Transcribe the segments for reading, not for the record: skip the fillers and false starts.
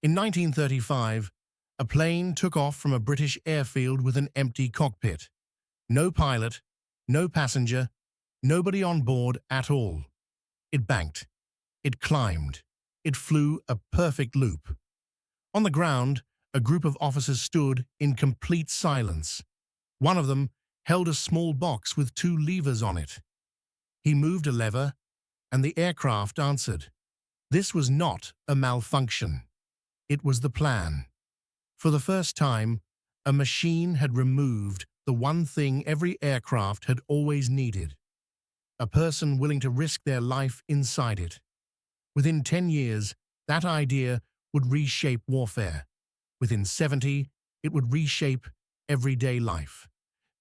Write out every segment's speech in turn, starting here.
In 1935, a plane took off from a British airfield with an empty cockpit. No pilot, no passenger, nobody on board at all. It banked. It climbed. It flew a perfect loop. On the ground, a group of officers stood in complete silence. One of them held a small box with two levers on it. He moved a lever, and the aircraft answered. This was not a malfunction. It was the plan. For the first time, a machine had removed the one thing every aircraft had always needed: a person willing to risk their life inside it. Within 10 years, that idea would reshape warfare. Within 70, it would reshape everyday life.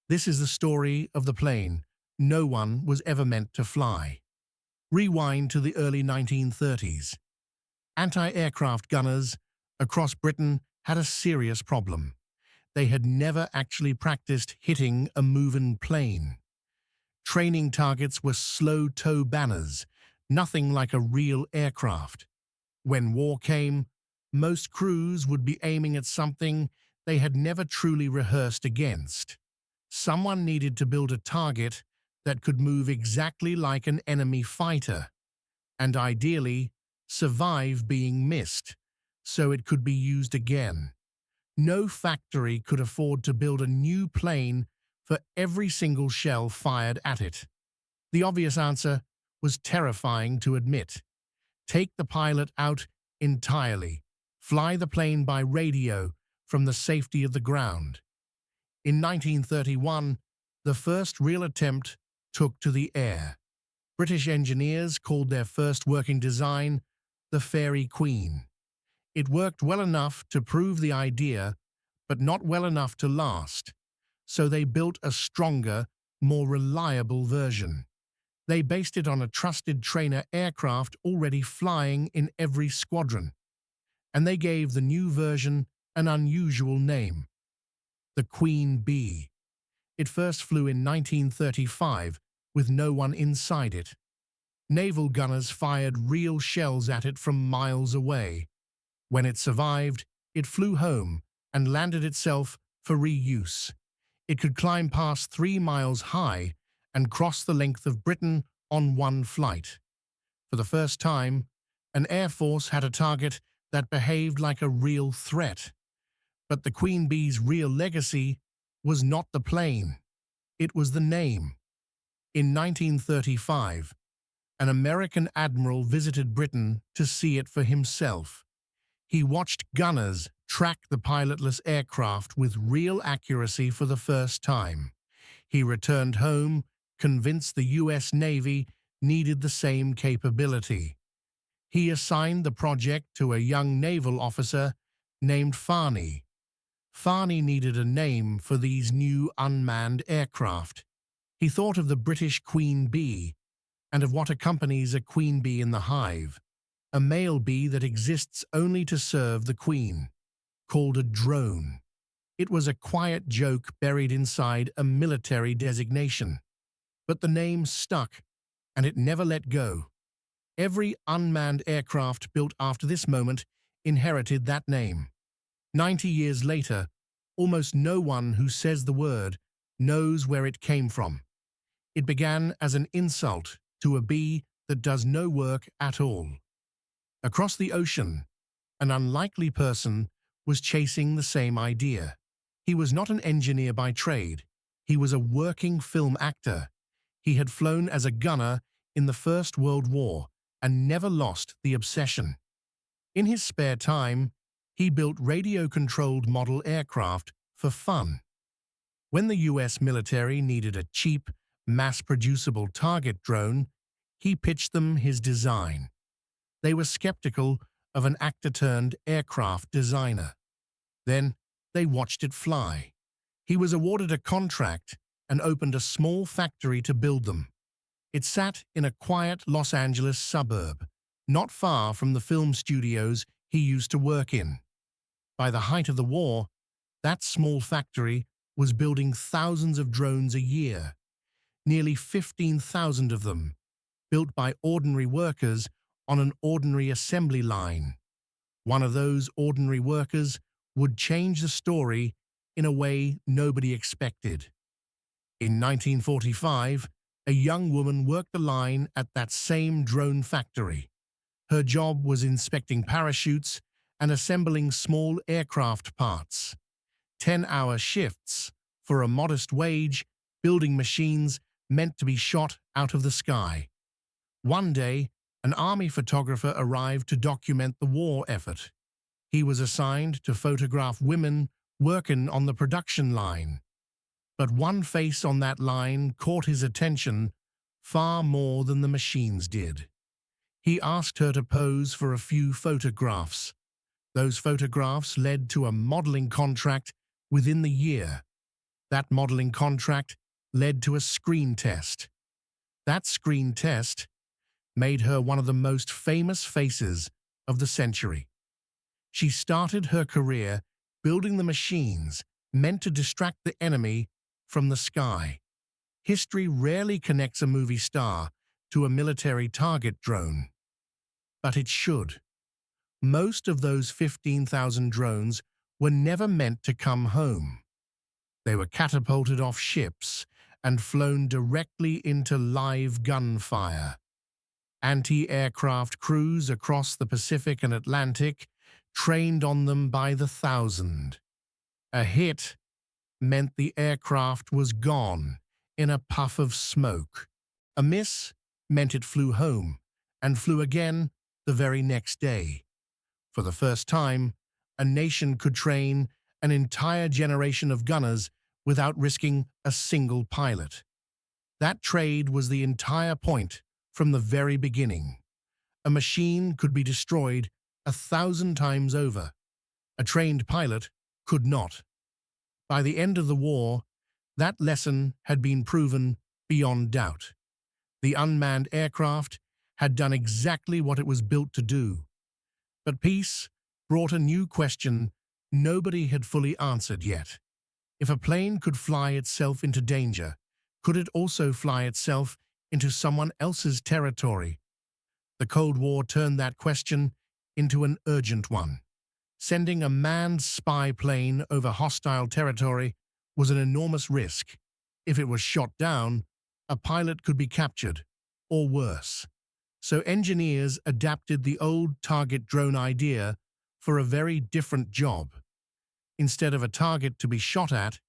This is the story of the plane no one was ever meant to fly. Rewind to the early 1930s. Anti-aircraft gunners across Britain had a serious problem. They had never actually practiced hitting a moving plane. Training targets were slow-tow banners, nothing like a real aircraft. When war came, most crews would be aiming at something they had never truly rehearsed against. Someone needed to build a target that could move exactly like an enemy fighter, and ideally survive being missed, so it could be used again. No factory could afford to build a new plane for every single shell fired at it. The obvious answer was terrifying to admit. Take the pilot out entirely. Fly the plane by radio from the safety of the ground. In 1931, the first real attempt took to the air. British engineers called their first working design the Fairy Queen. It worked well enough to prove the idea, but not well enough to last. So they built a stronger, more reliable version. They based it on a trusted trainer aircraft already flying in every squadron. And they gave the new version an unusual name: the Queen Bee. It first flew in 1935 with no one inside it. Naval gunners fired real shells at it from miles away. When it survived, it flew home and landed itself for reuse. It could climb past 3 miles high and cross the length of Britain on one flight. For the first time, an air force had a target that behaved like a real threat. But the Queen Bee's real legacy was not the plane. It was the name. In 1935, an American admiral visited Britain to see it for himself. He watched gunners track the pilotless aircraft with real accuracy for the first time. He returned home, convinced the U.S. Navy needed the same capability. He assigned the project to a young naval officer named Farney. Farney needed a name for these new unmanned aircraft. He thought of the British Queen Bee and of what accompanies a queen bee in the hive, a male bee that exists only to serve the queen, called a drone. It was a quiet joke buried inside a military designation. But the name stuck, and it never let go. Every unmanned aircraft built after this moment inherited that name. 90 years later, almost no one who says the word knows where it came from. It began as an insult to a bee that does no work at all. Across the ocean, an unlikely person was chasing the same idea. He was not an engineer by trade. He was a working film actor. He had flown as a gunner in the First World War and never lost the obsession. In his spare time, he built radio-controlled model aircraft for fun. When the U.S. military needed a cheap, mass-producible target drone, he pitched them his design. They were skeptical of an actor-turned-aircraft designer. Then they watched it fly. He was awarded a contract and opened a small factory to build them. It sat in a quiet Los Angeles suburb, not far from the film studios he used to work in. By the height of the war, that small factory was building thousands of drones a year, nearly 15,000 of them, built by ordinary workers on an ordinary assembly line. One of those ordinary workers would change the story in a way nobody expected. In 1945, a young woman worked the line at that same drone factory. Her job was inspecting parachutes and assembling small aircraft parts. 10-hour shifts for a modest wage, building machines meant to be shot out of the sky. One day, an army photographer arrived to document the war effort. He was assigned to photograph women working on the production line. But one face on that line caught his attention far more than the machines did. He asked her to pose for a few photographs. Those photographs led to a modeling contract within the year. That modeling contract led to a screen test. That screen test made her one of the most famous faces of the century. She started her career building the machines meant to distract the enemy from the sky. History rarely connects a movie star to a military target drone, but it should. Most of those 15,000 drones were never meant to come home. They were catapulted off ships and flown directly into live gunfire. Anti-aircraft crews across the Pacific and Atlantic trained on them by the thousand. A hit meant the aircraft was gone in a puff of smoke. A miss meant it flew home and flew again the very next day. For the first time, a nation could train an entire generation of gunners without risking a single pilot. That trade was the entire point from the very beginning. A machine could be destroyed 1,000 times over. A trained pilot could not. By the end of the war, that lesson had been proven beyond doubt. The unmanned aircraft had done exactly what it was built to do. But peace brought a new question nobody had fully answered yet. If a plane could fly itself into danger, could it also fly itself into someone else's territory? The Cold War turned that question into an urgent one. Sending a manned spy plane over hostile territory was an enormous risk. If it was shot down, a pilot could be captured, or worse. So engineers adapted the old target drone idea for a very different job. Instead of a target to be shot at,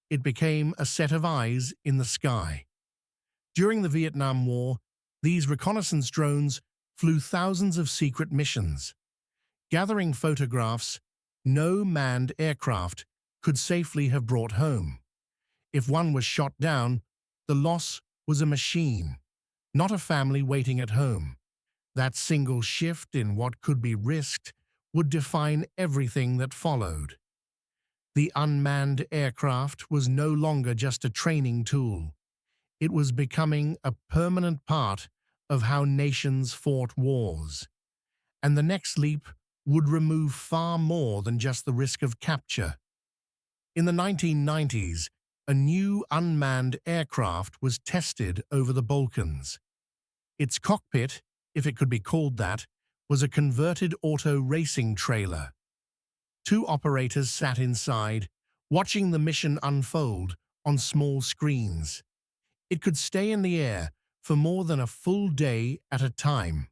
it became a set of eyes in the sky. During the Vietnam War, these reconnaissance drones flew thousands of secret missions. Gathering photographs, no manned aircraft could safely have brought home. If one was shot down, the loss was a machine, not a family waiting at home. That single shift in what could be risked would define everything that followed. The unmanned aircraft was no longer just a training tool. It was becoming a permanent part of how nations fought wars. And the next leap would remove far more than just the risk of capture. In the 1990s, a new unmanned aircraft was tested over the Balkans. Its cockpit, if it could be called that, was a converted auto racing trailer. Two operators sat inside, watching the mission unfold on small screens. It could stay in the air for more than a full day at a time,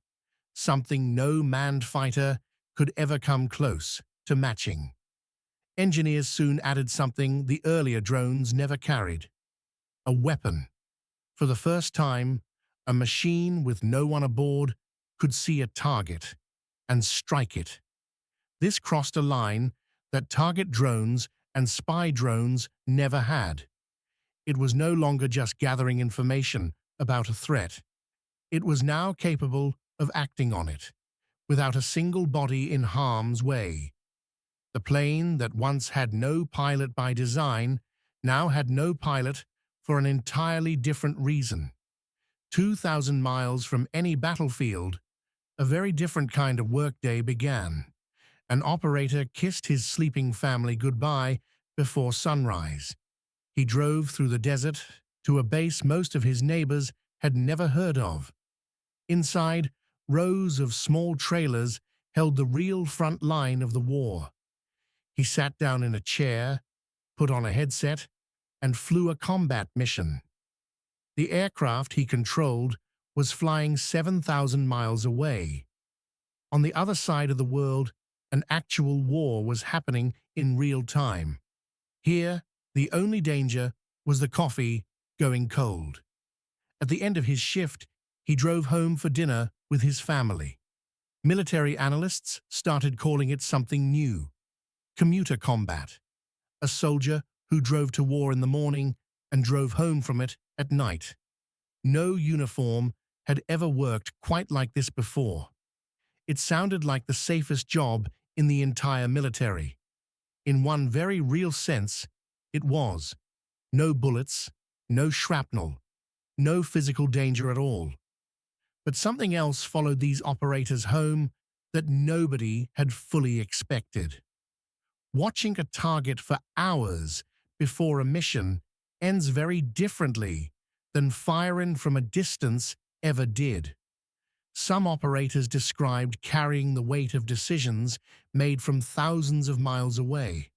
something no manned fighter could ever come close to matching. Engineers soon added something the earlier drones never carried: a weapon. For the first time, a machine with no one aboard could see a target and strike it. This crossed a line that target drones and spy drones never had. It was no longer just gathering information about a threat. It was now capable of acting on it, without a single body in harm's way. The plane that once had no pilot by design now had no pilot for an entirely different reason. 2,000 miles from any battlefield, a very different kind of workday began. An operator kissed his sleeping family goodbye before sunrise. He drove through the desert to a base most of his neighbors had never heard of. Inside, rows of small trailers held the real front line of the war. He sat down in a chair, put on a headset, and flew a combat mission. The aircraft he controlled was flying 7,000 miles away. On the other side of the world, an actual war was happening in real time. Here, the only danger was the coffee going cold. At the end of his shift, he drove home for dinner with his family. Military analysts started calling it something new: commuter combat. A soldier who drove to war in the morning and drove home from it at night. No uniform had ever worked quite like this before. It sounded like the safest job in the entire military. In one very real sense, it was. No bullets, no shrapnel, no physical danger at all. But something else followed these operators home that nobody had fully expected. Watching a target for hours before a mission ends very differently than firing from a distance ever did. Some operators described carrying the weight of decisions made from thousands of miles away.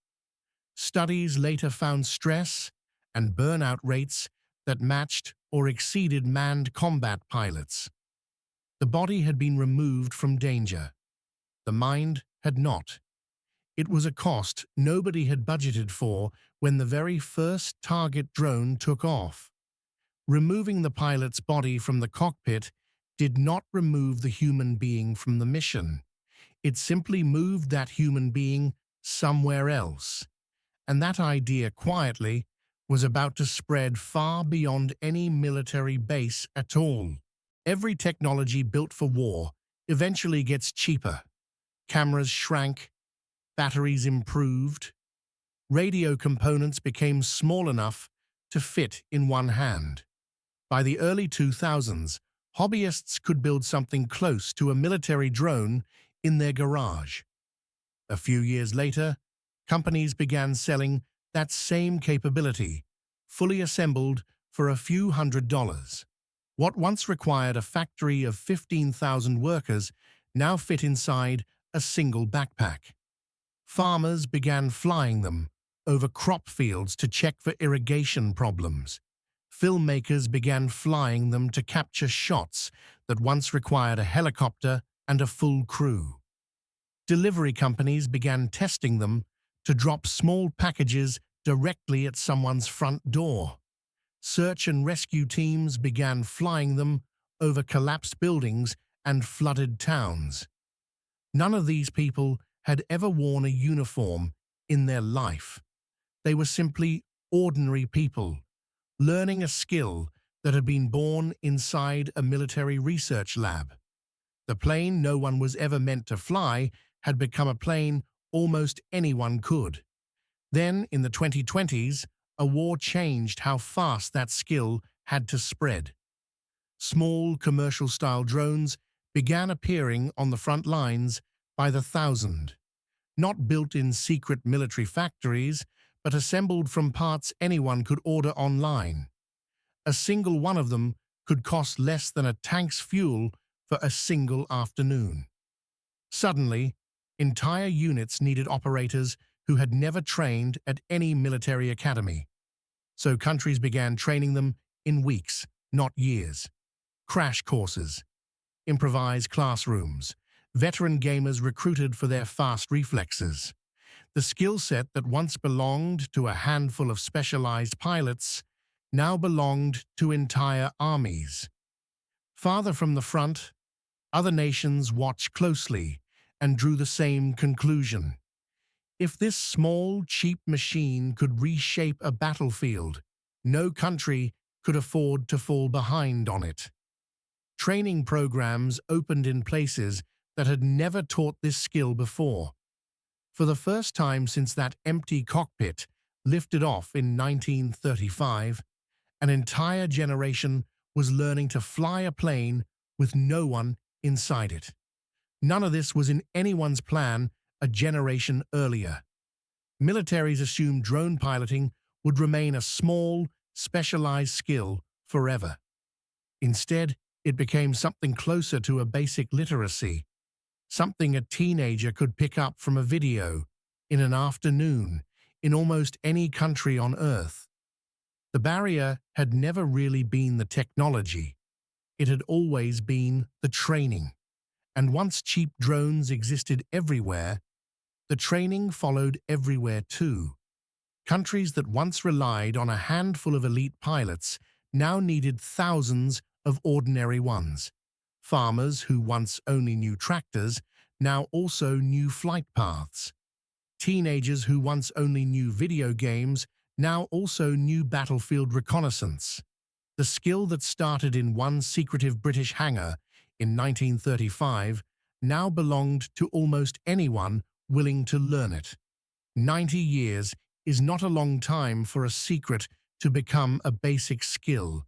Studies later found stress and burnout rates that matched or exceeded manned combat pilots. The body had been removed from danger. The mind had not. It was a cost nobody had budgeted for when the very first target drone took off. Removing the pilot's body from the cockpit did not remove the human being from the mission. It simply moved that human being somewhere else. And that idea quietly was about to spread far beyond any military base at all. Every technology built for war eventually gets cheaper. Cameras shrank, batteries improved, radio components became small enough to fit in one hand. By the early 2000s, hobbyists could build something close to a military drone in their garage. A few years later, companies began selling that same capability, fully assembled for a few $100s. What once required a factory of 15,000 workers now fit inside a single backpack. Farmers began flying them over crop fields to check for irrigation problems. Filmmakers began flying them to capture shots that once required a helicopter and a full crew. Delivery companies began testing them to drop small packages directly at someone's front door. Search and rescue teams began flying them over collapsed buildings and flooded towns. None of these people had ever worn a uniform in their life. They were simply ordinary people, learning a skill that had been born inside a military research lab. The plane no one was ever meant to fly had become a plane almost anyone could. Then, in the 2020s, a war changed how fast that skill had to spread. Small commercial-style drones began appearing on the front lines by the thousand, not built in secret military factories, but assembled from parts anyone could order online. A single one of them could cost less than a tank's fuel for a single afternoon. Suddenly, entire units needed operators who had never trained at any military academy. So countries began training them in weeks, not years. Crash courses, improvised classrooms, veteran gamers recruited for their fast reflexes. The skill set that once belonged to a handful of specialized pilots now belonged to entire armies. Farther from the front, other nations watched closely and drew the same conclusion. If this small, cheap machine could reshape a battlefield, no country could afford to fall behind on it. Training programs opened in places that had never taught this skill before. For the first time since that empty cockpit lifted off in 1935, an entire generation was learning to fly a plane with no one inside it. None of this was in anyone's plan a generation earlier. Militaries assumed drone piloting would remain a small, specialized skill forever. Instead, it became something closer to a basic literacy. something a teenager could pick up from a video in an afternoon in almost any country on Earth. The barrier had never really been the technology. It had always been the training. And once cheap drones existed everywhere, the training followed everywhere too. Countries that once relied on a handful of elite pilots now needed thousands of ordinary ones. Farmers who once only knew tractors now also knew flight paths. Teenagers who once only knew video games now also knew battlefield reconnaissance. The skill that started in one secretive British hangar in 1935 now belonged to almost anyone willing to learn it. 90 years is not a long time for a secret to become a basic skill,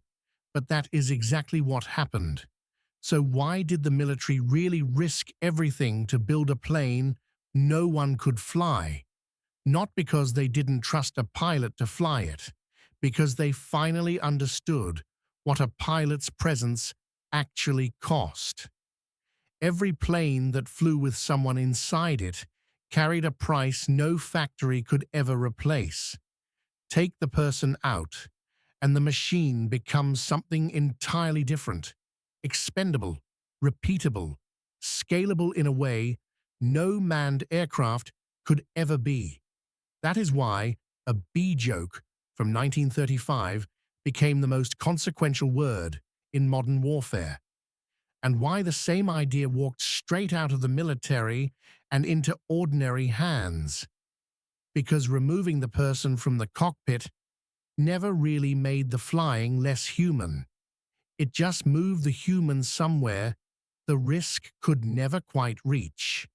but that is exactly what happened. So why did the military really risk everything to build a plane no one could fly? Not because they didn't trust a pilot to fly it, because they finally understood what a pilot's presence actually cost. Every plane that flew with someone inside it carried a price no factory could ever replace. Take the person out, and the machine becomes something entirely different, expendable, repeatable, scalable in a way no manned aircraft could ever be. That is why a B joke from 1935 became the most consequential word in modern warfare, and why the same idea walked straight out of the military and into ordinary hands. Because removing the person from the cockpit never really made the flying less human. It just moved the human somewhere the risk could never quite reach.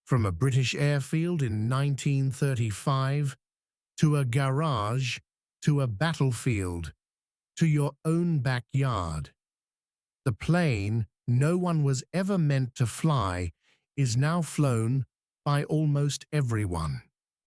From a British airfield in 1935, to a garage, to a battlefield, to your own backyard. The plane no one was ever meant to fly is now flown by almost everyone.